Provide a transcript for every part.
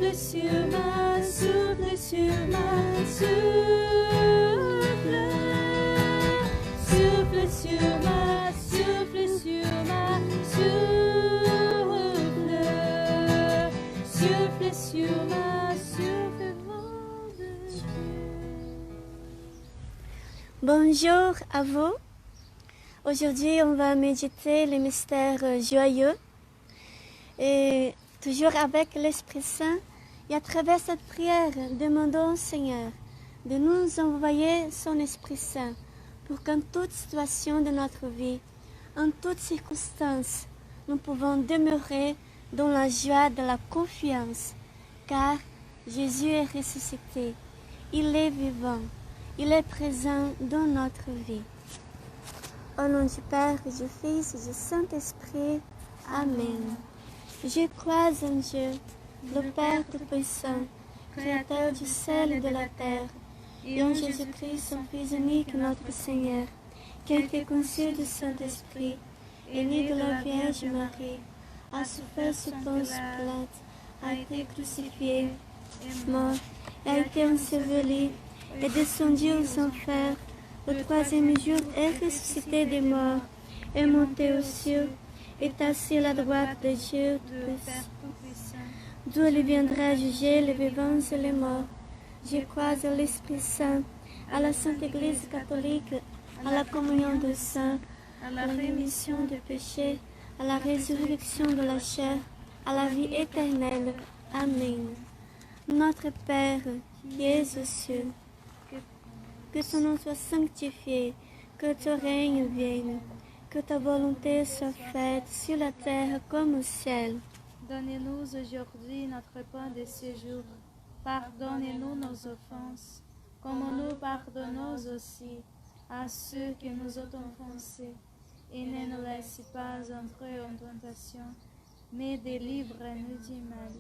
Souffle sur moi, souffle sur moi, souffle sur moi, souffle sur moi, souffle sur moi, souffle vent de Dieu. Bonjour à vous. Aujourd'hui, on va méditer les mystères joyeux et toujours avec l'Esprit Saint. Et à travers cette prière, demandons au Seigneur de nous envoyer son Esprit Saint pour qu'en toute situation de notre vie, en toutes circonstances, nous pouvons demeurer dans la joie de la confiance, car Jésus est ressuscité, il est vivant, il est présent dans notre vie. Au nom du Père, du Fils et du Saint-Esprit. Amen. Je crois en Dieu, le Père Tout-Puissant, Créateur du ciel et de la terre, et en Jésus-Christ, son Fils unique, notre Seigneur, qui a été conçu du Saint-Esprit, et né de la Vierge Marie, a souffert sous Ponce Pilate, a été crucifié, mort, a été enseveli, est descendu aux enfers. Le troisième jour est ressuscité des morts, est monté aux cieux, est assis à la droite de Dieu Tout-Puissant, d'où il viendra juger les vivants et les morts. Je crois à l'Esprit Saint, à la Sainte Église catholique, à la communion des saints, à la rémission des péchés, à la résurrection de la chair, à la vie éternelle. Amen. Notre Père, qui es aux cieux, que ton nom soit sanctifié, que ton règne vienne, que ta volonté soit faite sur la terre comme au ciel. Donnez-nous aujourd'hui notre pain de ce jour. Pardonnez-nous nos offenses, comme nous pardonnons aussi à ceux qui nous ont offensés. Et ne nous laisse pas entrer en tentation, mais délivre-nous du mal.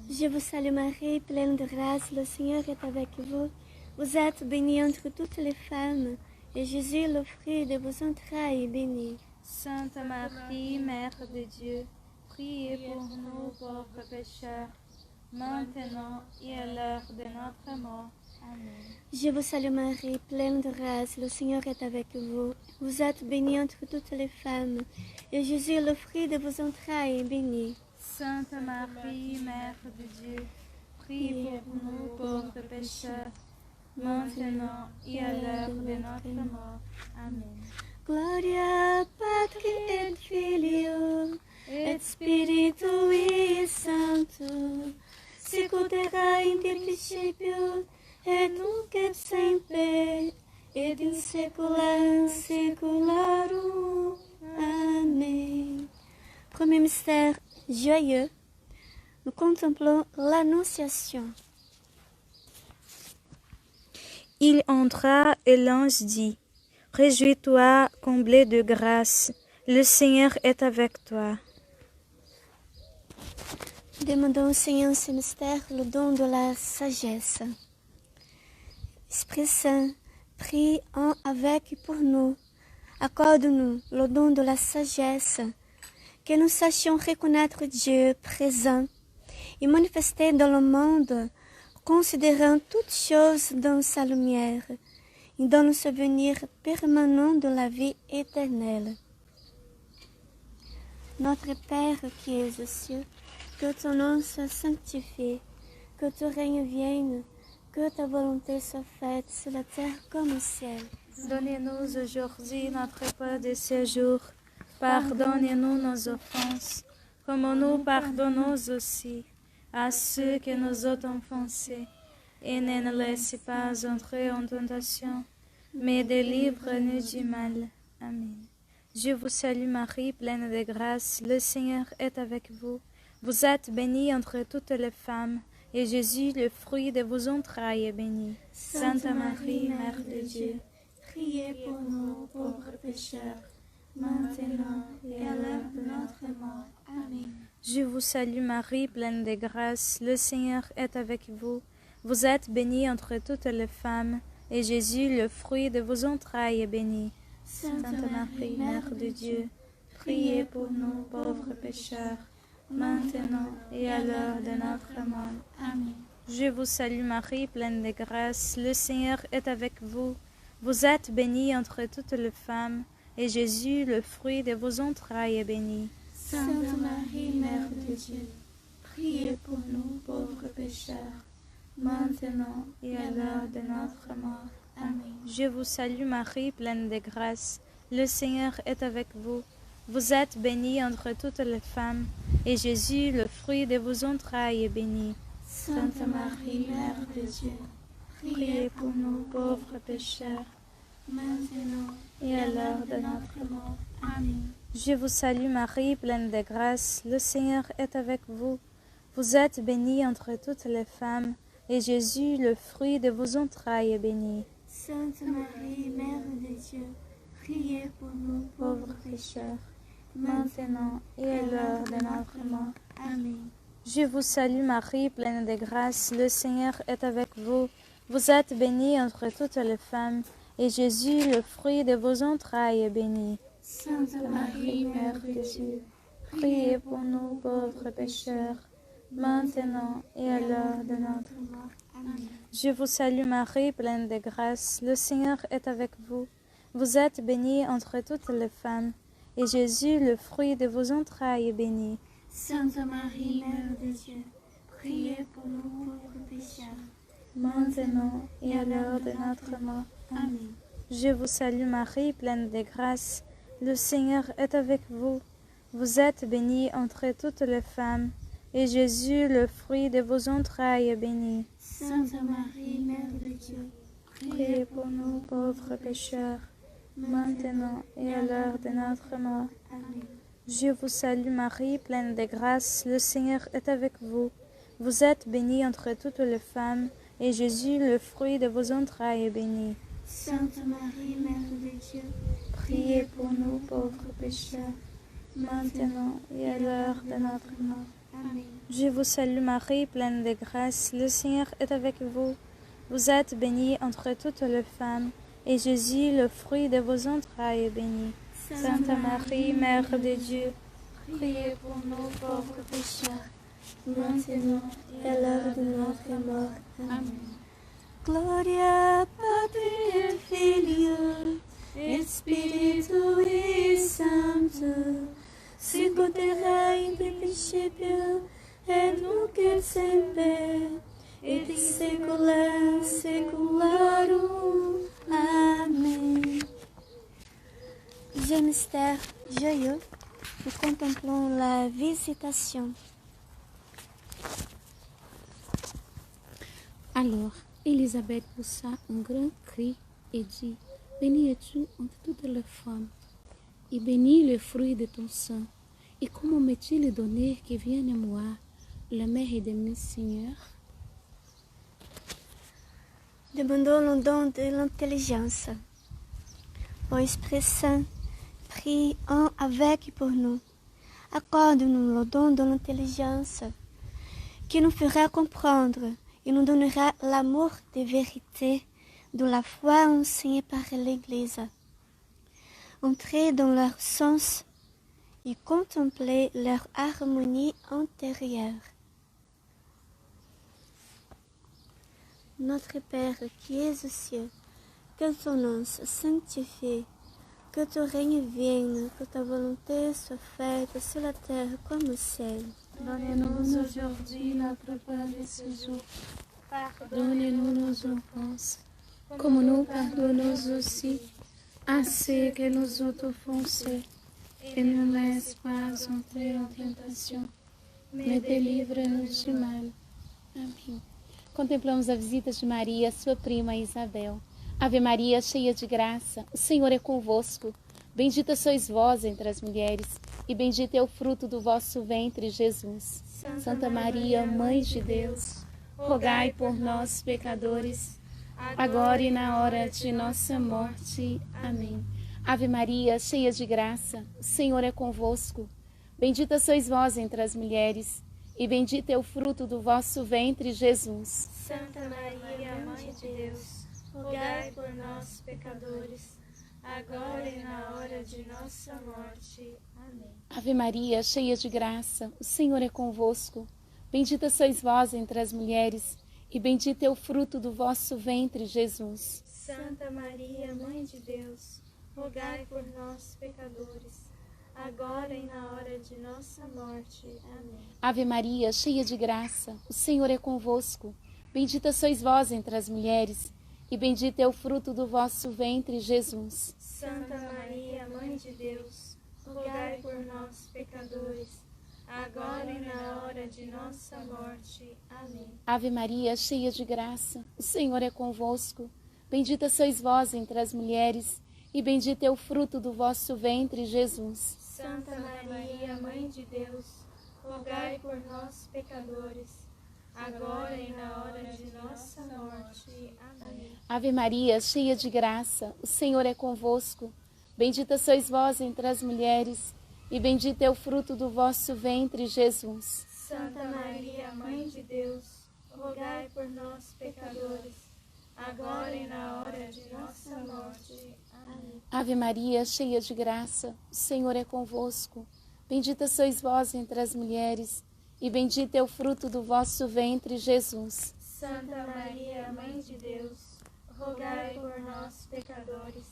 Je vous salue Marie, pleine de grâce, le Seigneur est avec vous. Vous êtes bénie entre toutes les femmes, et Jésus, le fruit de vos entrailles, est béni. Sainte Marie, Mère de Dieu, priez pour nous pauvres pécheurs, maintenant et à l'heure de notre mort. Amen. Je vous salue Marie, pleine de grâce, le Seigneur est avec vous. Vous êtes bénie entre toutes les femmes, et Jésus, le fruit de vos entrailles, est béni. Sainte Marie, Mère de Dieu, priez pour nous pauvres pécheurs, maintenant et à l'heure de notre mort. Amen. Gloria Patri et Filio et Spiritui Sancto, sicut erat in principio et nunc et semper et in saecula saeculorum. Amen. Premier mystère joyeux, nous contemplons l'Annonciation. Il entra et l'ange dit: Réjouis-toi, comblé de grâce, le Seigneur est avec toi. Demandons au Seigneur ce mystère, le don de la sagesse. Esprit Saint, prie en avec et pour nous. Accorde-nous le don de la sagesse, que nous sachions reconnaître Dieu présent et manifesté dans le monde, considérant toutes choses dans sa lumière et dans le souvenir permanent de la vie éternelle. Notre Père qui es aux cieux, que ton nom soit sanctifié, que ton règne vienne, que ta volonté soit faite sur la terre comme au ciel. Donnez-nous aujourd'hui notre pain de ce jour. Pardonnez-nous nos offenses, comme nous pardonnons aussi à ceux qui nous ont offensés. Et ne nous laisse pas entrer en tentation, mais délivre-nous du mal. Amen. Je vous salue Marie, pleine de grâce, le Seigneur est avec vous. Vous êtes bénie entre toutes les femmes, et Jésus, le fruit de vos entrailles, est béni. Sainte Marie, Mère de Dieu, Priez pour nous, pauvres pécheurs, maintenant et à l'heure de notre mort. Amen. Je vous salue Marie, pleine de grâce, le Seigneur est avec vous. Vous êtes bénie entre toutes les femmes, et Jésus, le fruit de vos entrailles, est béni. Sainte Marie, Mère de Dieu, priez pour nous, pauvres pécheurs, maintenant et à l'heure de notre mort. Amen. Je vous salue Marie, pleine de grâce, le Seigneur est avec vous. Vous êtes bénie entre toutes les femmes, et Jésus, le fruit de vos entrailles, est béni. Sainte Marie, Mère de Dieu, priez pour nous pauvres pécheurs, maintenant et à l'heure de notre mort. Amen. Je vous salue Marie, pleine de grâce, le Seigneur est avec vous. Vous êtes bénie entre toutes les femmes, et Jésus, le fruit de vos entrailles, est béni. Sainte Marie, Mère de Dieu, priez pour nous pauvres pécheurs, maintenant et à l'heure de notre mort. Amen. Je vous salue Marie, pleine de grâce, le Seigneur est avec vous. Vous êtes bénie entre toutes les femmes, et Jésus, le fruit de vos entrailles, est béni. Sainte Marie, Mère de Dieu, priez pour nous pauvres pécheurs, maintenant et à l'heure de notre mort. Amen. Je vous salue Marie, pleine de grâce, le Seigneur est avec vous. Vous êtes bénie entre toutes les femmes, et Jésus, le fruit de vos entrailles, est béni. Sainte Marie, Mère de Dieu, priez pour nous pauvres pécheurs, maintenant et à l'heure de notre mort. Amen. Je vous salue Marie, pleine de grâce, le Seigneur est avec vous. Vous êtes bénie entre toutes les femmes, et Jésus, le fruit de vos entrailles, est béni. Sainte Marie, Mère de Dieu, priez pour nous pauvres pécheurs, maintenant et à l'heure de notre mort. Amen. Je vous salue Marie, pleine de grâce, le Seigneur est avec vous. Vous êtes bénie entre toutes les femmes, et Jésus, le fruit de vos entrailles, est béni. Sainte Marie, Mère de Dieu, priez pour nous pauvres pécheurs, maintenant et à l'heure de notre mort. Amen. Je vous salue Marie, pleine de grâce, le Seigneur est avec vous. Vous êtes bénie entre toutes les femmes, et Jésus, le fruit de vos entrailles, est béni. Sainte Marie, Mère de Dieu, priez pour nous pauvres pécheurs, maintenant et à l'heure de notre mort. Amen. Je vous salue Marie, pleine de grâce, le Seigneur est avec vous. Vous êtes bénie entre toutes les femmes, et Jésus, le fruit de vos entrailles, est béni. Sainte Marie, Mère de Dieu, priez pour nous pauvres pécheurs, maintenant et à l'heure de notre mort. Amen. Gloria Patri et Filio, et Spiritui Sancto, sicut erat in principio, et nunc et semper, et in saecula saeculorum. Amen. Deuxième mystère joyeux, nous contemplons la visitation. Alors, Élisabeth poussa un grand cri et dit, bénie es-tu entre toutes les femmes, et béni le fruit de ton sein. Et comment m'est-il donné que vienne à moi la mère de mon Seigneur? Demandons le don de l'intelligence. Ô Esprit Saint, prie en avec pour nous. Accorde-nous le don de l'intelligence, qui nous fera comprendre et nous donnera l'amour des vérités de la foi enseignée par l'Église. Entrer dans leur sens et contempler leur harmonie intérieure. Notre Père qui es aux cieux, que ton nom soit sanctifié, que ton règne vienne, que ta volonté soit faite sur la terre comme au ciel. Donne-nous aujourd'hui notre pain de ce jour. Pardonnez-nous nos offenses, comme nous pardonnons aussi à ceux que nous ont offensés. Et ne nous laisse pas entrer en tentation, mais délivre-nous du mal. Amém. Contemplamos a visita de Maria, sua prima Isabel. Ave Maria, cheia de graça, o Senhor é convosco. Bendita sois vós entre as mulheres, e bendito é o fruto do vosso ventre, Jesus. Santa Maria, Mãe de Deus, rogai por nós, pecadores, agora e na hora de nossa morte. Amém. Ave Maria, cheia de graça, o Senhor é convosco. Bendita sois vós entre as mulheres, e bendito é o fruto do vosso ventre, Jesus. Santa Maria, Mãe de Deus, rogai por nós, pecadores, agora e na hora de nossa morte. Amém. Ave Maria, cheia de graça, o Senhor é convosco. Bendita sois vós entre as mulheres, e bendito é o fruto do vosso ventre, Jesus. Santa Maria, Mãe de Deus, rogai por nós, pecadores, agora e na hora de nossa morte. Amém. Ave Maria, cheia de graça, o Senhor é convosco. Bendita sois vós entre as mulheres, e bendito é o fruto do vosso ventre, Jesus. Santa Maria, Mãe de Deus, rogai por nós, pecadores, agora e na hora de nossa morte. Amém. Ave Maria, cheia de graça, o Senhor é convosco. Bendita sois vós entre as mulheres, e bendito é o fruto do vosso ventre, Jesus. Santa Maria, Mãe de Deus, rogai por nós, pecadores, agora e na hora de nossa morte. Amém. Ave Maria, cheia de graça, o Senhor é convosco. Bendita sois vós entre as mulheres, e bendito é o fruto do vosso ventre, Jesus. Santa Maria, Mãe de Deus, rogai por nós, pecadores, agora e na hora de nossa morte. Amém. Ave Maria, cheia de graça, o Senhor é convosco. Bendita sois vós entre as mulheres, e bendito é o fruto do vosso ventre, Jesus. Santa Maria, Mãe de Deus, rogai por nós, pecadores,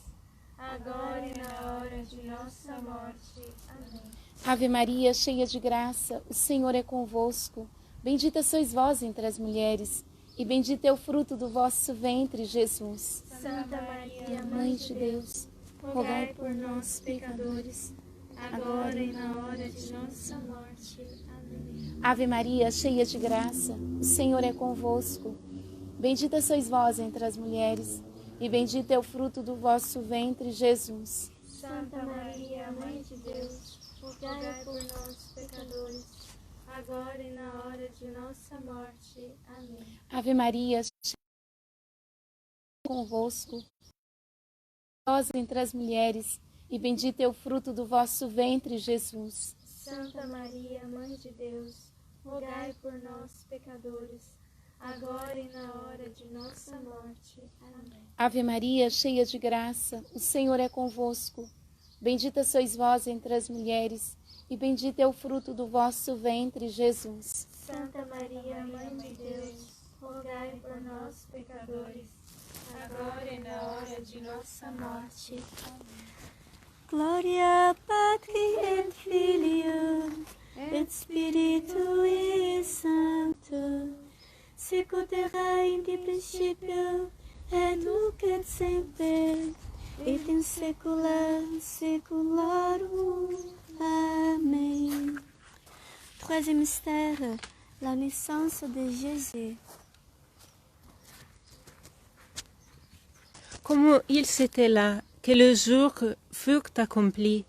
agora e na hora de nossa morte. Amém. Ave Maria, cheia de graça, o Senhor é convosco. Bendita sois vós entre as mulheres, e bendito é o fruto do vosso ventre, Jesus. Santa Maria, Mãe de Deus, rogai por nós, pecadores, agora e na hora de nossa morte. Amém. Ave Maria, cheia de graça, o Senhor é convosco. Bendita sois vós entre as mulheres, e bendito é o fruto do vosso ventre, Jesus. Santa Maria, Mãe de Deus, rogai por nós, pecadores, agora e na hora de nossa morte. Amém. Ave Maria, cheia convosco, vós entre as mulheres, e bendito é o fruto do vosso ventre, Jesus. Santa Maria, Mãe de Deus, rogai por nós, pecadores, agora e na hora de nossa morte. Amém. Ave Maria, cheia de graça, o Senhor é convosco. Bendita sois vós entre as mulheres, e bendito é o fruto do vosso ventre, Jesus. Santa Maria, Mãe de Deus, rogai por nós, pecadores, agora e na hora de nossa morte. Amém. Gloria Patri et Filio et Spiritui Sancto, sicut erat in principio et nunc et semper, et in saecula saeculorum. Amen. Troisième mystère, la naissance de Jésus. Comme il s'était là que le jour fut accompli,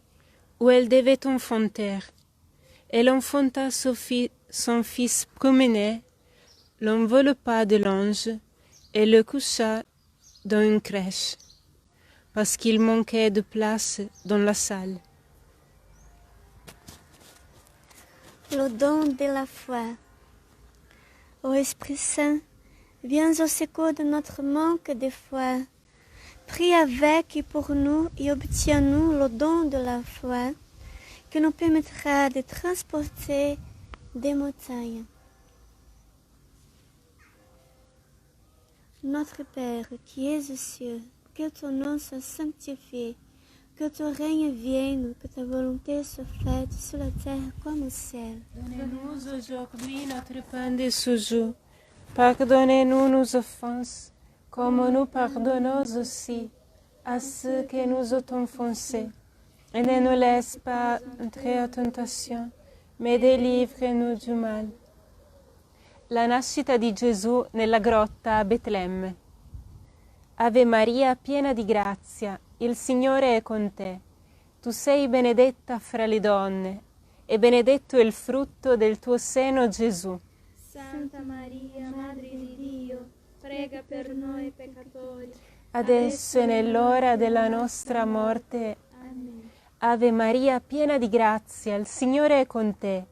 où elle devait enfanter. Elle enfanta son fils premier-né, l'enveloppa de l'ange et le coucha dans une crèche, parce qu'il manquait de place dans la salle. Le don de la foi. Ô Esprit Saint, viens au secours de notre manque de foi. Prie avec et pour nous et obtiens-nous le don de la foi qui nous permettra de transporter des montagnes. Notre Père qui es aux cieux, que ton nom soit sanctifié, que ton règne vienne, que ta volonté soit faite sur la terre comme au ciel. Donne-nous aujourd'hui notre pain de ce jour. Pardonnez-nous nos offenses, comme nous pardonnons aussi à ceux qui nous ont offensés. Et ne nous laisse pas entrer à tentation, mais délivre-nous du mal. La nascita di Gesù nella grotta a Betlemme. Ave Maria, piena di grazia, il Signore è con te. Tu sei benedetta fra le donne, e benedetto è il frutto del tuo seno, Gesù. Santa Maria, Madre di Dio, prega per noi peccatori, Adesso e nell'ora della nostra morte. Amen. Ave Maria, piena di grazia, il Signore è con te.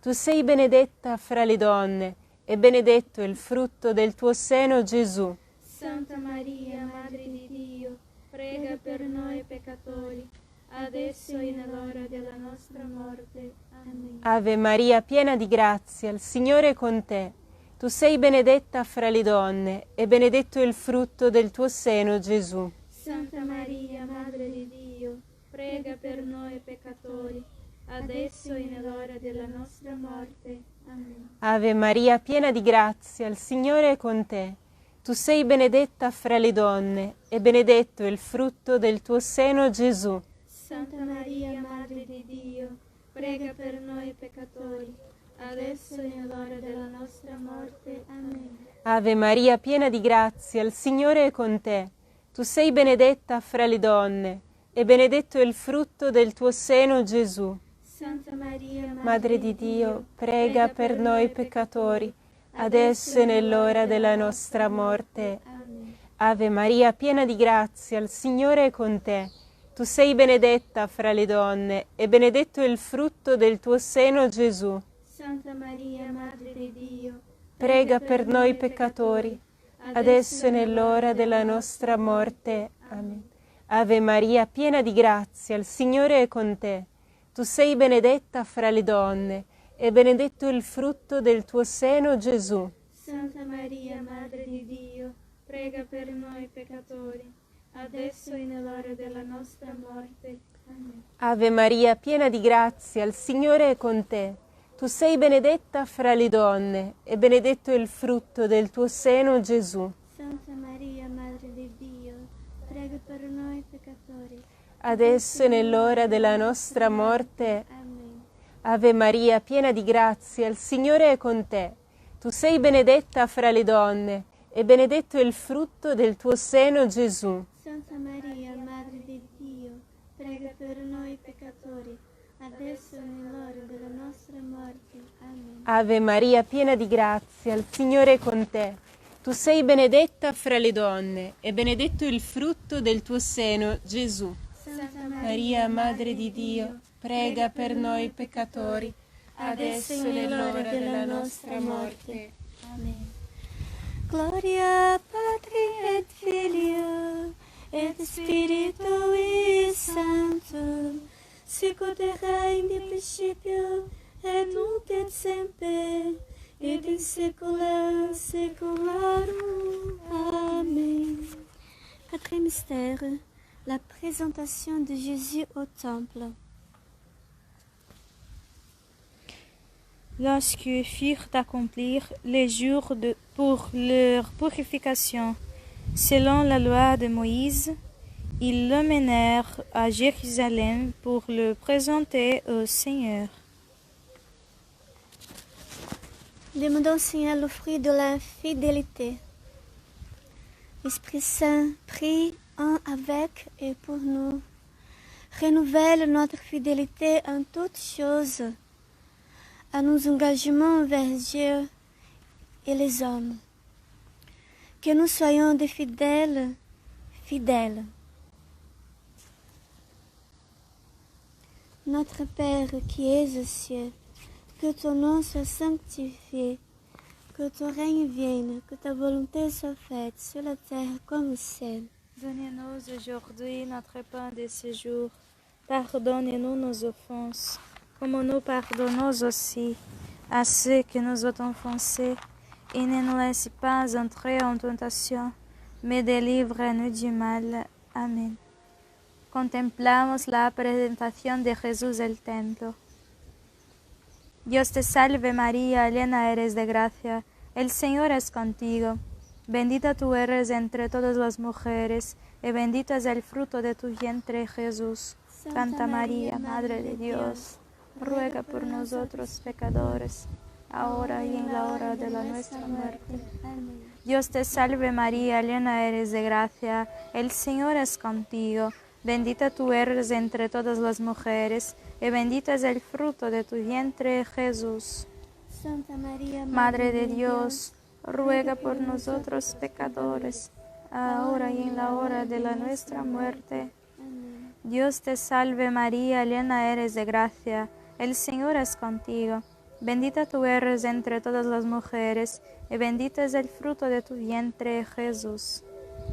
Tu sei benedetta fra le donne, e benedetto è il frutto del tuo seno, Gesù. Santa Maria, Madre di Dio, prega prega per noi peccatori, adesso e nell'ora della nostra morte. Amen. Ave Maria, piena di grazia, il Signore è con te. Tu sei benedetta fra le donne, e benedetto è il frutto del tuo seno, Gesù. Santa Maria, Madre di Dio, prega per noi peccatori, adesso e nell'ora della nostra morte. Amen. Ave Maria, piena di grazia, il Signore è con te. Tu sei benedetta fra le donne, e benedetto è il frutto del tuo seno, Gesù. Santa Maria, Madre di Dio, prega per noi peccatori, adesso e nell'ora della nostra morte. Amen. Ave Maria, piena di grazia, il Signore è con te. Tu sei benedetta fra le donne, e benedetto è il frutto del tuo seno, Gesù. Santa Maria, Madre di Dio, prega per noi peccatori, adesso e nell'ora della nostra morte. Amen. Ave Maria, piena di grazia, il Signore è con te. Tu sei benedetta fra le donne, e benedetto è il frutto del tuo seno, Gesù. Santa Maria, Madre di Dio, Prega per noi peccatori, adesso e nell'ora della nostra morte. Amen. Ave Maria, piena di grazia, il Signore è con te. Tu sei benedetta fra le donne, e benedetto il frutto del tuo seno, Gesù. Santa Maria, Madre di Dio, prega per noi peccatori, adesso e nell'ora della nostra morte. Amen. Ave Maria, piena di grazia, il Signore è con te. Tu sei benedetta fra le donne, e benedetto il frutto del tuo seno, Gesù. Santa Maria, Madre di Dio, prega per noi peccatori, Adesso e nell'ora della nostra morte. Amen. Ave Maria, piena di grazia, il Signore è con te. Tu sei benedetta fra le donne, e benedetto il frutto del tuo seno, Gesù. Santa Maria, Madre di Dio, prega per noi peccatori, adesso e nell'ora della nostra morte. Amen. Ave Maria, piena di grazia, il Signore è con te. Tu sei benedetta fra le donne, e benedetto il frutto del tuo seno, Gesù. Santa Maria, Madre di Dio, prega per noi peccatori, adesso e nell'ora della nostra morte. Amen. Gloria Patri et Filio et Spiritui Sancto, sicut erat in principio et nunc et semper et in saecula saeculorum. Amen. Quatrième mystère, la présentation de Jésus au temple. Lorsque furent accomplir les jours pour leur purification, selon la loi de Moïse, ils l'emmenèrent à Jérusalem pour le présenter au Seigneur. Demandons au Seigneur le fruit de la fidélité. Esprit Saint, prie en avec et pour nous. Renouvelle notre fidélité en toutes choses, à nos engagements envers Dieu et les hommes. Que nous soyons des fidèles, fidèles. Notre Père qui es aux cieux, que ton nom soit sanctifié, que ton règne vienne, que ta volonté soit faite sur la terre comme au ciel. Donnez-nous aujourd'hui notre pain de ce jour. Pardonnez-nous nos offenses, comme nous pardonnons aussi à ceux qui nous ont offensés. Et ne nous laisse pas entrer en tentation, mais délivre-nous du mal. Amén. Contemplamos la presentación de Jesús del templo. Dios te salve María, llena eres de gracia, el Señor es contigo. Bendita tú eres entre todas las mujeres, y bendito es el fruto de tu vientre, Jesús. Santa María, Madre de Dios, ruega por nosotros pecadores, ahora y en la hora de nuestra muerte. Amén. Dios te salve María, llena eres de gracia, el Señor es contigo. Bendita tú eres entre todas las mujeres, y bendito es el fruto de tu vientre, Jesús. Santa María, Madre de Dios, ruega por nosotros pecadores, ahora y en la hora de nuestra muerte. Amén. Dios te salve María, llena eres de gracia, el Señor es contigo. Bendita tú eres entre todas las mujeres, y bendito es el fruto de tu vientre, Jesús.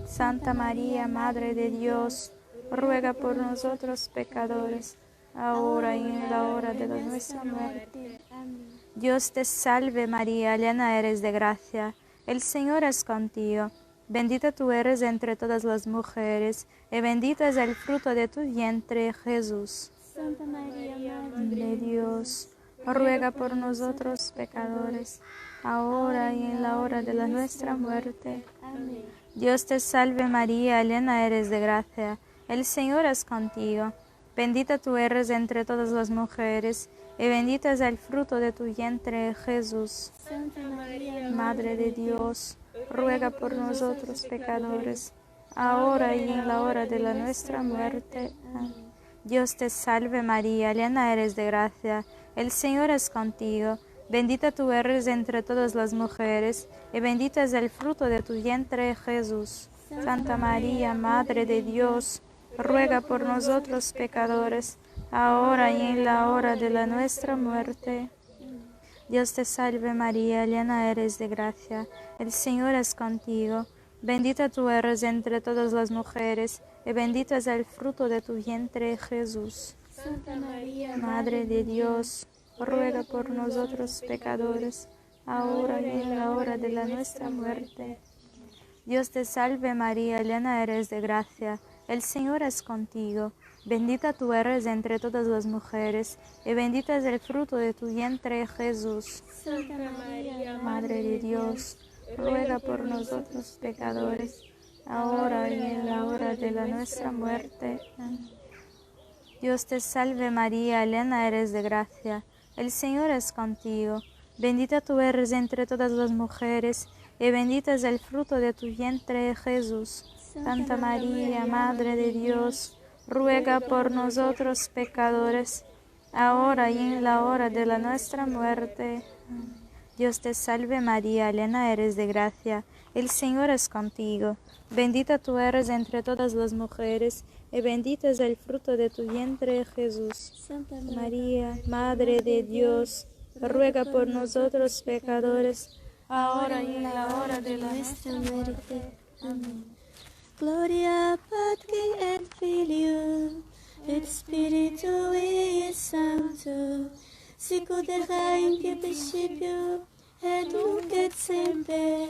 Santa María, Madre de Dios, ruega por nosotros pecadores, ahora y en la hora de nuestra muerte. Amén. Dios te salve María, llena eres de gracia, el Señor es contigo. Bendita tú eres entre todas las mujeres, y bendito es el fruto de tu vientre, Jesús. Santa María, de Dios, ruega por nosotros pecadores, ahora y en la hora de nuestra muerte. Amén. Dios te salve María, llena eres de gracia, el Señor es contigo. Bendita tú eres entre todas las mujeres, y bendito es el fruto de tu vientre, Jesús. Santa María, Madre de Dios, ruega por nosotros pecadores, ahora y en la hora de nuestra muerte. Amén. Dios te salve María, llena eres de gracia, el Señor es contigo. Bendita tú eres entre todas las mujeres, y bendito es el fruto de tu vientre, Jesús. Santa María, Madre de Dios, ruega por nosotros pecadores, ahora y en la hora de nuestra muerte. Dios te salve María, llena eres de gracia, el Señor es contigo. Bendita tú eres entre todas las mujeres, y bendito es el fruto de tu vientre, Jesús. Santa María, Madre de Dios, ruega por nosotros pecadores, ahora y en la hora de nuestra muerte. Dios te salve María, llena eres de gracia, el Señor es contigo. Bendita tú eres entre todas las mujeres, y bendito es el fruto de tu vientre, Jesús. Santa María, Madre de Dios, ruega por nosotros pecadores, ahora y en la hora de nuestra muerte. Amén. Dios te salve María, llena eres de gracia, el Señor es contigo. Bendita tú eres entre todas las mujeres, y bendito es el fruto de tu vientre, Jesús. Santa María, Madre de Dios, ruega por nosotros pecadores, ahora y en la hora de nuestra muerte. Amén. Dios te salve María, llena eres de gracia, el Señor es contigo. Bendita tú eres entre todas las mujeres, y bendito es el fruto de tu vientre, Jesús. Santa María, Madre de Dios, ruega por nosotros pecadores, ahora y en la hora de nuestra muerte. Amém. Gloria Patri et Filio et Spiritui Sancto, sicut erat in principio et nunc et semper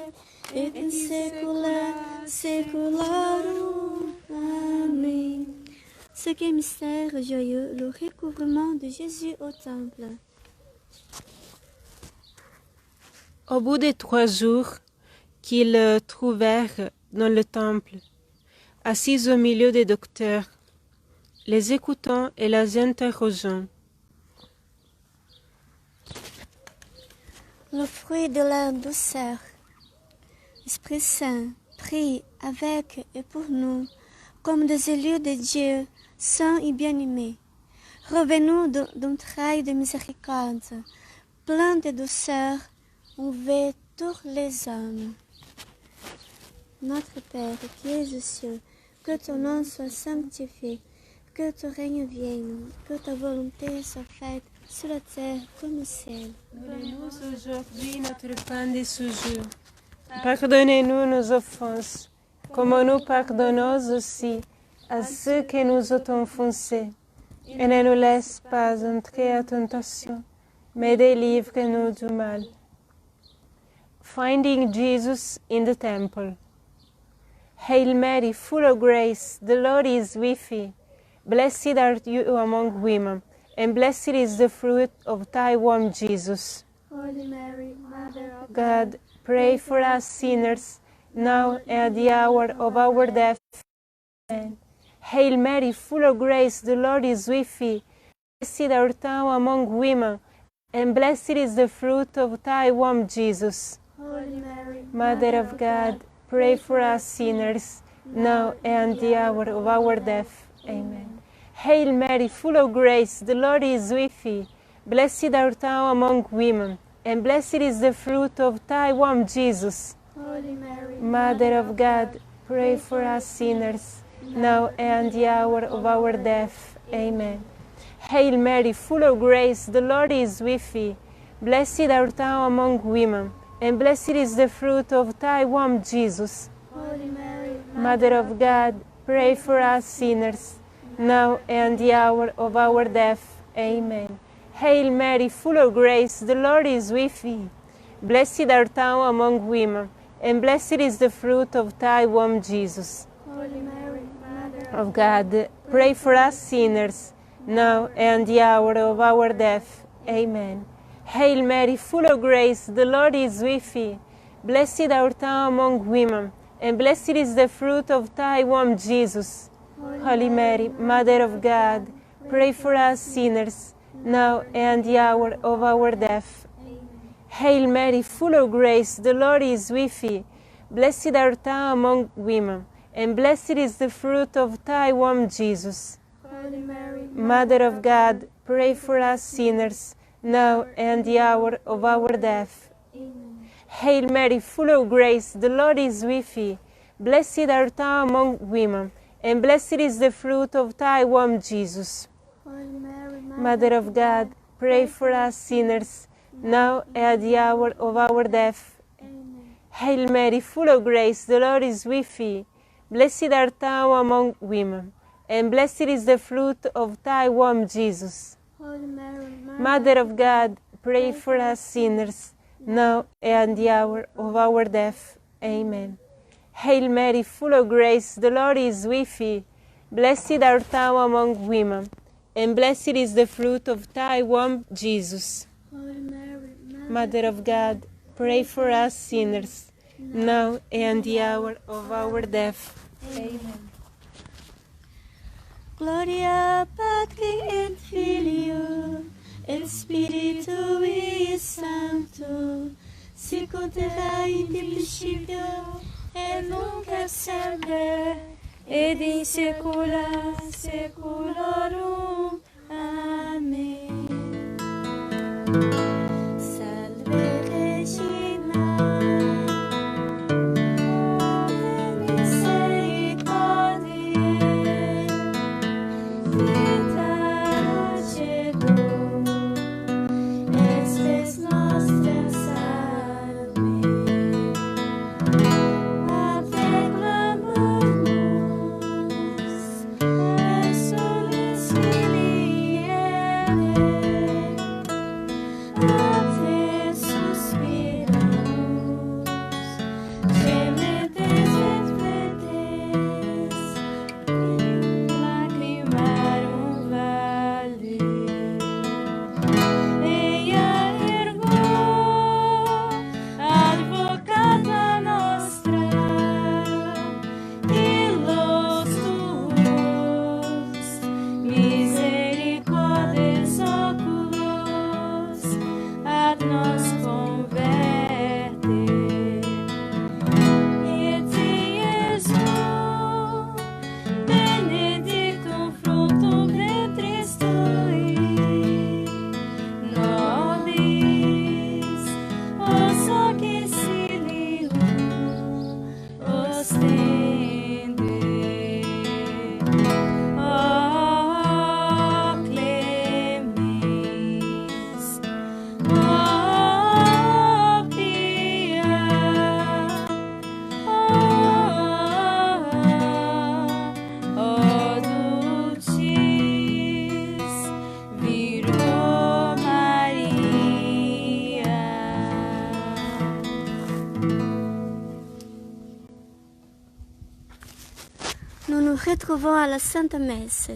et in saecula saeculorum. Amen. Cinquième mystère joyeux, le recouvrement de Jésus au temple. Au bout des 3 jours qu'ils trouvèrent dans le temple, assis au milieu des docteurs, les écoutant et les interrogeant. Le fruit de leur douceur. Esprit Saint, prie avec et pour nous, comme des élus de Dieu, saints et bien-aimés. Revenons d'un travail de miséricorde, plein de douceur, envers tous les hommes. Notre Père qui es aux cieux, que ton nom soit sanctifié, que ton règne vienne, que ta volonté soit faite sur la terre comme au ciel. Donne-nous aujourd'hui notre pain de ce jour. Pardonnez-nous nos offenses, comme nous pardonnons aussi à ceux qui nous ont offensés. Et ne nous laisse pas entrer à tentation, mais délivre-nous du mal. Finding Jesus in the temple. Hail Mary, full of grace, the Lord is with thee. Blessed art you among women, and blessed is the fruit of thy womb, Jesus. Holy Mary, Mother of God, pray for us sinners, now and at the hour of our death. Amen. Hail Mary, full of grace, the Lord is with thee. Blessed art thou among women, and blessed is the fruit of thy womb, Jesus. Holy Mary, Mother of God, pray for us sinners, now and at the hour of our death. Amen. Hail Mary, full of grace, the Lord is with thee. Blessed art thou among women, and blessed is the fruit of thy womb, Jesus. Holy Mary, Mother of God, pray for us sinners, now and at the hour of our death. Amen. Hail Mary, full of grace, the Lord is with thee. Blessed art thou among women, and blessed is the fruit of thy womb, Jesus. Holy Mary, Mother of God, pray for us sinners, now and the hour of our death. Amen. Hail Mary, full of grace, the Lord is with thee. Blessed art thou among women, and blessed is the fruit of thy womb, Jesus. Holy Mary, Mother Of God, pray for us sinners, now and the hour of our death. Amen. Hail Mary, full of grace, the Lord is with thee. Blessed art thou among women, and blessed is the fruit of thy womb, Jesus. Holy Mary, Mother of God, pray for us sinners, now and the hour of our death. Hail Mary, full of grace, the Lord is with thee. Blessed art thou among women, and blessed is the fruit of thy womb, Jesus. Holy Mary, Mother of God, pray for us sinners, now and the hour of our death. Hail Mary, full of grace, the Lord is with thee. Blessed art thou among women, and blessed is the fruit of thy womb, Jesus. Holy Mary, Mother of God, pray for us sinners, now and at the hour of our death. Hail Mary, full of grace, the Lord is with thee. Blessed art thou among women, and blessed is the fruit of thy womb, Jesus. Holy Mary, Mother of God, pray for us sinners, now and the hour of our death. Amen. Hail Mary, full of grace, the Lord is with thee. Blessed art thou among women, and blessed is the fruit of thy womb, Jesus. Holy Mary, Mother of God, pray for us sinners, now and the hour of our death. Amen. Gloria Patri et Filio, et Spiritui Sancto, sicut erat in principio, et nunc et semper, Et in saecula saeculorum. Amen. Salve Regina, misericordiae, vita cedo, et spes nostra salve. A te clamormus, exsulis filiere, a te suspiramus, gemetes et fletes, in lacrimarum vale. Eia ergo, advocata nostra, illos tuos, misericordes oculos, ad nos converte. Et Iesus, benedictum fructum ventris tui, nobis, os exilium ostende. O clemens, o pia, o dulcis Virgo Maria. Nous nous retrouvons à la Sainte Messe.